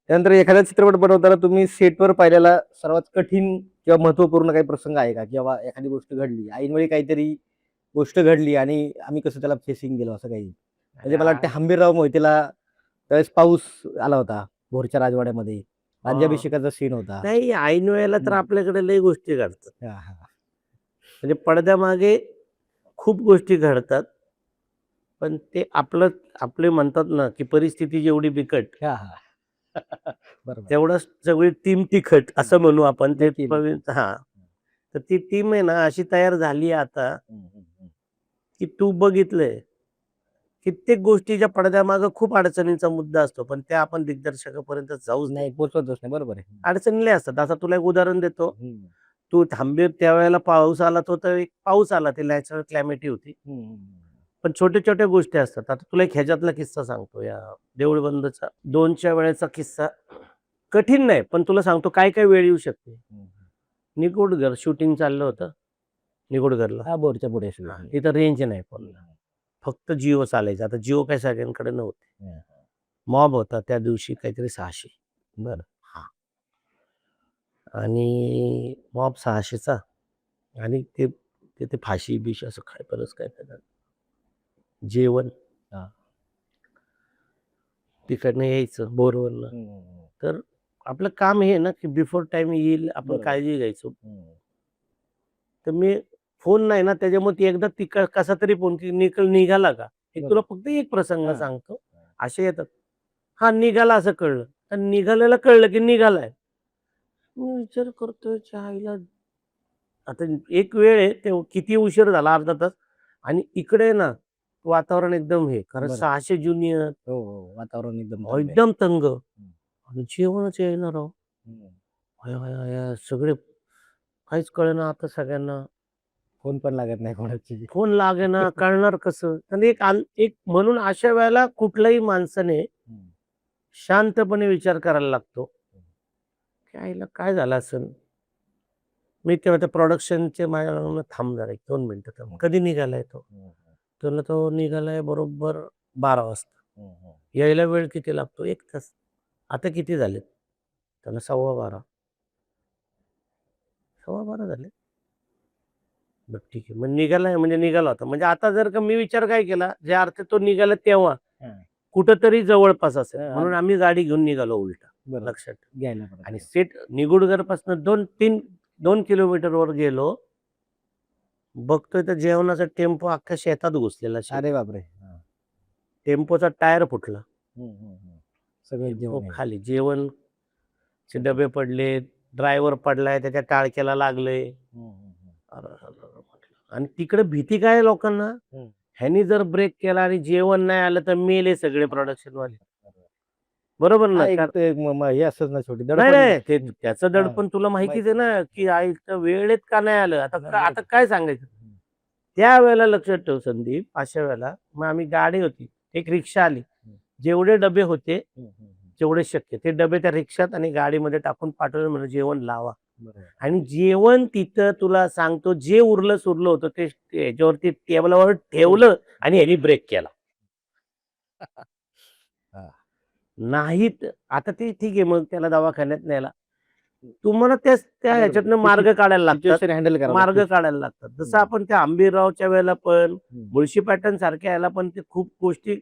त्यानंतर एखादा चित्रपट बनवताना तुम्ही सेटवर पाहिलेला सर्वात कठीण किंवा महत्त्वपूर्ण काही प्रसंग आहे का? किंवा एखादी गोष्ट घडली, ऐनवेळी काहीतरी गोष्ट घडली आणि आम्ही कसं त्याला फेसिंग केलं असं काही? अरे म्हणजे मला वाटतं हंबीरराव मोहितेला त्यावेळेस पाऊस आला होता भोरच्या राजवाड्यामध्ये. हा. राज्याभिषेकाचा सीन होता. नाही, ऐन वेळेला तर हं. आपल्याकडे लई गोष्टी घडतात. हां, हां. म्हणजे पडद्यामागे खूप गोष्टी घडतात. पण ते आपले म्हणतात ना, की परिस्थिती जेवढी बिकट, हां, हां. बरोबर. तेवढंच सगळी टीम तिखट हं. असं म्हणू आपण. ते नक्की. हां. तर ती टीम आहे ना, अशी तयार झाली आहे आता, हं, हं, हं. की तू बघितलंय, कित्येक गोष्टीच्या पडद्यामागे खूप अडचणींचा मुद्दा असतो. पण त्या आपण दिग्दर्शकापर्यंत जाऊच देत नाही पोहोचवतच नाही. बरोबर आहे. अडचणी लय असतात. आता तुला एक उदाहरण देतो. हं. तू थांबे त्यावेळेला पाऊस आला तो तर एक पाऊस आला, ती नॅचरल क्लॅमिटी होती. हं, हं, पण छोट्या-छोट्या गोष्टी असतात. आता तुला एक ह्याच्यातला किस्सा सांगतो या देऊळ बंदचा 2च्या वेळेचा किस्सा. कठीण नाही, पण तुला सांगतो काय-काय वेळ येऊ शकते. हं. निगुडगर शूटिंग चाललं होतं निगुडगरला. हां, बोरच्या पुढे सुरू. हां, तिथं रेंज नाही फोनला. फक्त जिओ चालायचा. आता जिओ काही सगळ्यांकडे नव्हते. हं. मॉब होता त्या दिवशी काहीतरी 600. बरं. हां. आणि मॉब 600चा आणि ते तिथे फाशी-बिशी असं काय बरंच काय त्याच्यात. जेवण हां. तिकडनं यायचं बोरवरनं. हं, हं, हं. तर आपलं काम हे आहे ना, की बिफोर टाईम येईल आपण बरोबर. काळजी घ्यायचो. हं. तर मी फोन नाही ना, त्याच्यामुळे ती एकदा कसा तरी फोन की निघाला का? एक तुला बरोबर. फक्त एक प्रसंग हां. सांगतो. असे येतात. हां, निघाला असं कळलं. तर निघालेलं कळलं की निघालाय. मी विचार करतोय आईला आता एक वेळ आहे, ते किती उशीर झाला अर्धा तास आणि इकडे ना वातावरण एकदम हे कारण बरं. 600 ज्युनियर हो, हो. वातावरण एकदम तंग आहे. एकदम तंग हं. आणि जेवणच येईना राव. हं. हया, हया, हया सगळे काहीच कळेना आता सगळ्यांना. फोन पण लागत नाही कोणाची. फोन लागेना, कळणार कसं? आणि एक म्हणून अशा वेळेला कुठल्याही माणसाने हं. शांतपणे विचार करायला लागतो, की आईला काय झालं असेल? मी तेव्हा त्या प्रोडक्शनचे माझ्या म्हणलं, "थांब जरा 1-2 मिनिटं थांब." कधी निघालाय तो? हं, हं. तर तो निघालाय बरोबर 12 वाजता. हं, हं. यायला वेळ किती लागतो? 1 तास. आता किती झालेत? त्याला 12:15. 12:15 झाले? बरं ठीक आहे. मग निघालाय म्हणजे निघाला होता. म्हणजे आता जर का मी विचार काय केला, ज्या अर्थी तो निघाला तेव्हा हां. कुठेतरी जवळपास असेल. हां, म्हणून आम्ही गाडी घेऊन निघालो उलटा. बरोबर. लक्षात ठेव. घ्यायला परत आणि आलं. सेट निगुडगरपासून 2 किलोमीटरवर गेलो. बघतोय तर जेवणाचा टेम्पो अख्ख्या शेतात घुसलेला अरे बापरे! हां. टेम्पोचा टायर फुटला. हं, हं, हं. सगळं टेम्पो जेवण आहे. खाली. जेवणचे शेतात. डबे पडले. ड्रायव्हर पडलाय, त्याच्या टाळक्याला लागलंय. हं, हं, हं. अरेरेरे! म्हटलं आणि तिकडे भीती काय आहे लोकांना? हं. ह्यानी जर ब्रेक केला आणि जेवण नाही आलं तर मेले सगळे प्रोडक्शनवाले. बरोबर हां, ना? एक तर एक हे असतंच ना शेवटी नाही, दडपण. नाही. हं. त्याचं हां. दडपण तुला माहितीच आहे माहिती ना, की आईचं वेळेत का नाही आलं? आता बरोबर. काय सांगायचं? हं. त्यावेळेला लक्षात ठेव संदीप, अशा वेळेला मग आम्ही गाडी होती. एक रिक्षा आली. हं. जेवढे डबे होते, हं, हं, हं. जेवढे शक्य ते डबे त्या रिक्षात आणि गाडीमध्ये टाकून पाठवलं म्हणलं जेवण लावा. बरोबर. आणि जेवण तिथं तुला सांगतो जे उरलं-सुरलं होतं ते ह्याच्यावरती टेबलावर ठेवलं आणि ह्यानी ब्रेक केला. हां. नाहीत आता ते ठीक आहे मग त्याला दवाखान्यात न्यायला. तुम्हाला त्या बरोबर आहे. ह्याच्यातनं ती मार्ग काढायला लागतात. सिच्युएशन हँडल करावं मार्ग लागते. काढायला लागतात. जसं हं. आपण त्या आंबीररावच्या वेळेला पण, हं. मुळशी पॅटर्न सारख्या ह्याला पण ते खूप गोष्टी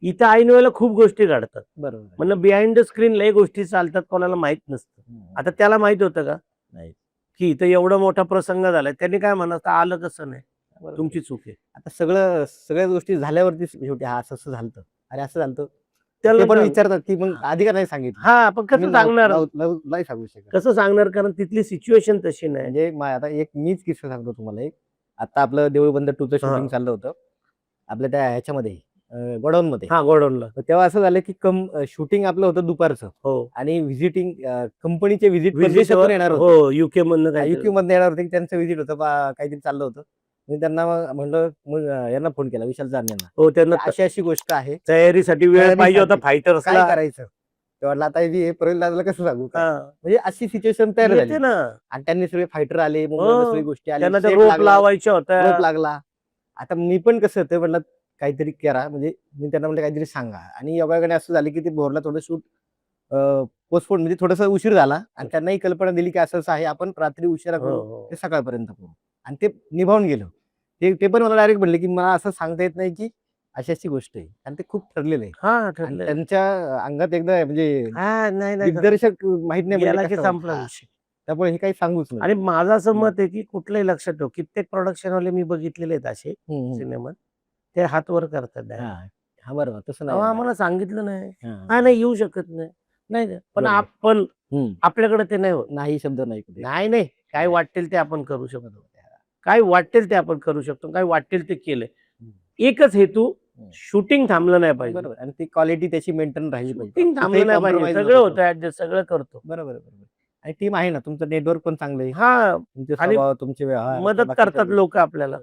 इथं ऐन वेळेला खूप गोष्टी घडतात. बरोबर आहे. म्हणलं बिहाइंड द स्क्रीन लई गोष्टी चालतात कोणाला माहीत नसतं. हं. आता त्याला माहीत होतं का? नाही. की इथं एवढा मोठा प्रसंग झालाय. त्यांनी काय म्हणायचं आलं कसं नाही? बरोबर आहे. तुमची चूक आहे. आता सगळ्या गोष्टी झाल्यावरती शेवटी हां, असं-असं झालतं. अरे असं झालतं. ते त्याला पण काय विचारतात, की मग आधी का नाही सांगितलं? हां, पण तुम्ही कसं नाव सांगणार? नाव नाव नाही सांगू शकत. कसं सांगणार? कारण तिथली सिच्युएशन तशी नाही. म्हणजे आता एक मीच किस्सा सांगतो तुम्हाला एक. आता आपलं देऊळ बंद 2चं शूटिंग हां. चाललं होतं. आपल्या त्या ह्याच्यामध्ये गोडाऊनमध्ये. हां, गोडाऊनला. तर तेव्हा असं झालं, की शूटिंग आपलं होतं दुपारचं हो. आणि कंपनीचे व्हिजिट व्हिजिटवर परदेशातून येणार हो, होते. यूकेमधनं काहीतरी. यूकेमधनं येणार होते, की त्यांचं व्हिजिट होतं काहीतरी चाललं होतं. मी त्यांना मग म्हटलं मग यांना फोन केला विशाल जान यांना. हो, त्यांना अशी-अशी गोष्ट आहे. तयारीसाठी वेळ पाहिजे होता तयारीसाठी काय फायटर्सला. करायचं? ते म्हटलं आता हे प्रवीणदादाला कसं सांगू काय? हां, म्हणजे अशी सिच्युएशन तयार झाली येते ना. आणि त्यांनी सगळे फायटर आले, मुंबईमध्ये सगळी हो, गोष्टी आली, त्यांना त्या सेट रोप लागला, लावायच्या होत्या. रोप लागला. आता मी पण कसं होतं म्हटलं काहीतरी करा म्हणजे मी त्यांना म्हटलं काहीतरी सांगा आणि योगायोगाने असं झालं, की ते भोरला थोडं शूट पोस्टपोन म्हणजे थोडासा उशीर झाला आणि त्यांनाही कल्पना दिली की असं आहे, आपण रात्री उशिरा हो करू हो ते सकाळपर्यंत करू आणि ते निभावून गेलं. ते पण मला डायरेक्ट म्हणले की मला असं सांगता येत नाही की अशी अशी गोष्ट आहे आणि ते खूप ठरलेलं आहे हा आणि ठरलं त्यांच्या अंगात एकदा म्हणजे हा नाही नाही दिग्दर्शक माहित नाही गेला म्हणजे की कसं संपला हा, विषय. त्यामुळे हे काही सांगूच नाही. आणि माझं असं मत आहे की कुठलंही लक्षात ठेव, कित्येक प्रोडक्शनवाले मी बघितलेले आहेत असे हम्म, हम्म. सिनेमात, ते हात वर करतात direct. हा हा बरोबर तसं अहो, नाही आम्हाला सांगितलं नाही, हा. हा नाही येऊ शकत नाही, नाही नाही. पण बरोबर. आपण हम्म. आपल्याकडे ते नाही होत. नाही शब्द नाही कुठे. नाही नाही काय वाटेल ते आपण करू शकतो, बरोबर आहे. काय वाटेल ते आपण करू शकतो, काय वाटेल ते केलंय. हम्म. एकच हेतू, हम्म. शूटिंग थांबलं नाही पाहिजे. बरोबर आणि ती क्वालिटी त्याची मेंटेन राहिली पाहिजे. शूटिंग कुठेही थांबलं नाही पाहिजे, compromise सगळं नको होतं करू. ऍडजस्ट, सगळं करतो. बरोबर आहे, बरोबर आणि टीम आहे ना तुमचं नेटवर्क पण चांगलं आहे. हा तुमचे आणि स्वभाव तुमचे व्यवहार मदत बाकीच्या करतात गोष्टी. लोक आपल्याला.